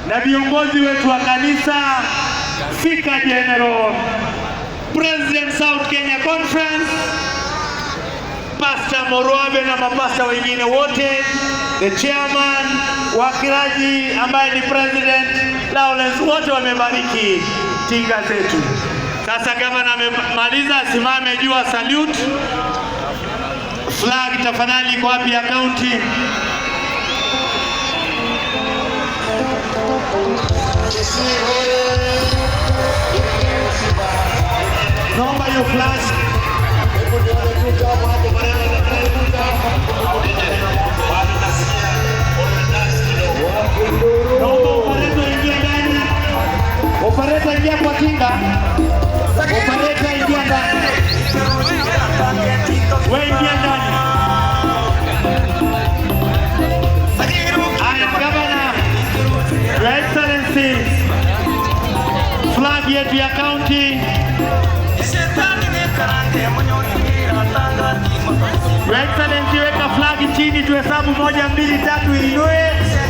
na viongozi wetu wa kanisa, Fika General, President South Kenya Conference, Pastor Morwabe na mapasta wengine wote, the chairman, wakiraji ambaye ni President Lawrence, wote wamebariki tinga zetu. Sasa gavana amemaliza, asimame juu salute. Flag tafadhali kwa wapi ya county? Naomba hiyo flag. Naomba operator ingia ndani. Operator ingia kwa tinga. Operator ingia ndani. Wewe ingia ndani. Haya, Governor, Your Excellency, flag yetu ya county. Your Excellency, weka flag chini tuhesabu 1, 2, 3 iinue.